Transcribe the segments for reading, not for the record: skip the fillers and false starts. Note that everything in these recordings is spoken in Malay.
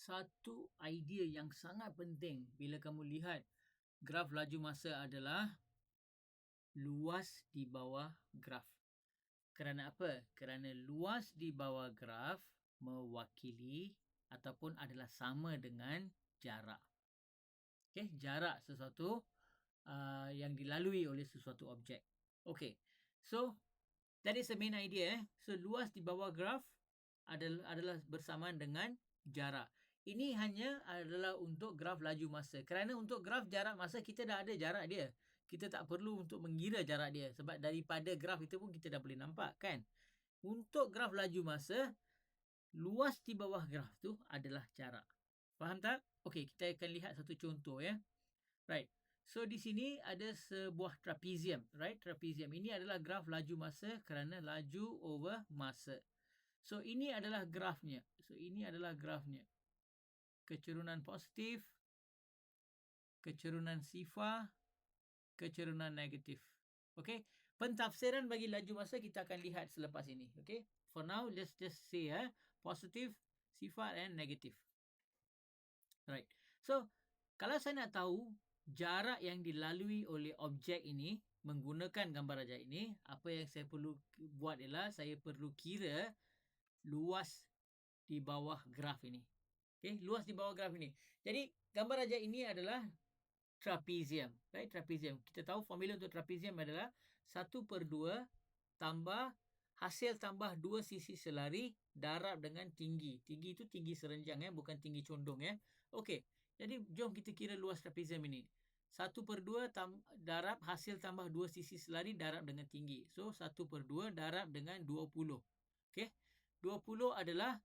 Satu idea yang sangat penting bila kamu lihat graf laju masa adalah luas di bawah graf. Kerana apa? Kerana luas di bawah graf mewakili ataupun adalah sama dengan jarak. Okey, jarak sesuatu yang dilalui oleh sesuatu objek. Okey. So, that is the main idea. So, luas di bawah graf adalah bersamaan dengan jarak. Ini hanya adalah untuk graf laju masa. Kerana untuk graf jarak masa kita dah ada jarak dia. Kita tak perlu untuk mengira jarak dia. Sebab daripada graf itu pun kita dah boleh nampak kan. Untuk graf laju masa, luas di bawah graf tu adalah jarak. Faham tak? Okey, kita akan lihat satu contoh ya. Right. So di sini ada sebuah trapezium, right? Trapezium ini adalah graf laju masa kerana laju over masa. So ini adalah grafnya. Kecerunan positif, kecerunan sifar, kecerunan negatif. Okey. Pentafsiran bagi laju masa kita akan lihat selepas ini. Okey. For now, let's just say positif, sifar and negatif. Right. So, kalau saya nak tahu jarak yang dilalui oleh objek ini menggunakan gambar rajah ini, apa yang saya perlu buat ialah saya perlu kira luas di bawah graf ini. Okey, luas di bawah graf ini. Jadi, gambar rajah ini adalah trapezium. Right, trapezium. Kita tahu formula untuk trapezium adalah 1/2 tambah hasil tambah 2 sisi selari darab dengan tinggi. Tinggi itu tinggi serenjang bukan tinggi condong ya. Okey. Jadi jom kita kira luas trapezium ini. 1/2 darab hasil tambah 2 sisi selari darab dengan tinggi. So 1/2 darab dengan 20. Okey. 20 adalah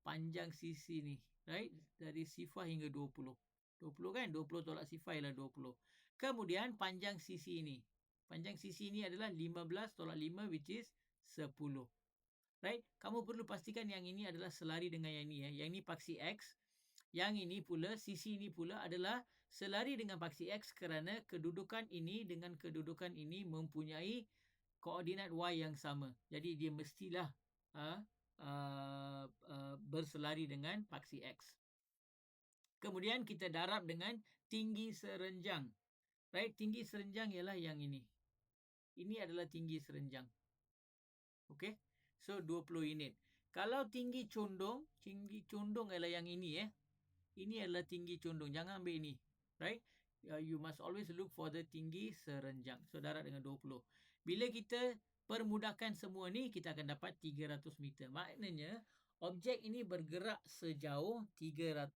panjang sisi ni, right? Dari sifar hingga 20. 20 kan? 20 tolak sifar ialah 20. Kemudian panjang sisi ini. Panjang sisi ini adalah 15 tolak 5 which is 10. Right? Kamu perlu pastikan yang ini adalah selari dengan yang ini ya. Yang ini paksi X. Yang ini pula, sisi ini pula adalah selari dengan paksi X kerana kedudukan ini dengan kedudukan ini mempunyai koordinat Y yang sama. Jadi dia mestilah berselari dengan paksi X. Kemudian kita darab dengan tinggi serenjang. Right? Tinggi serenjang ialah yang ini. Ini adalah tinggi serenjang. Okey. So 20 unit. Kalau tinggi condong adalah yang ini Ini adalah tinggi condong. Jangan ambil ini. Right? You must always look for the tinggi serenjang. So darab dengan 20. Bila kita permudahkan semua ni, kita akan dapat 300 meter. Maknanya objek ini bergerak sejauh 300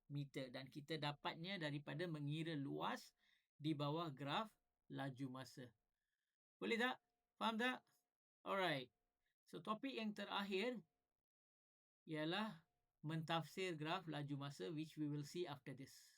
meter dan kita dapatnya daripada mengira luas di bawah graf laju masa. Boleh tak? Faham tak? Alright. So topik yang terakhir ialah mentafsir graf laju masa which we will see after this.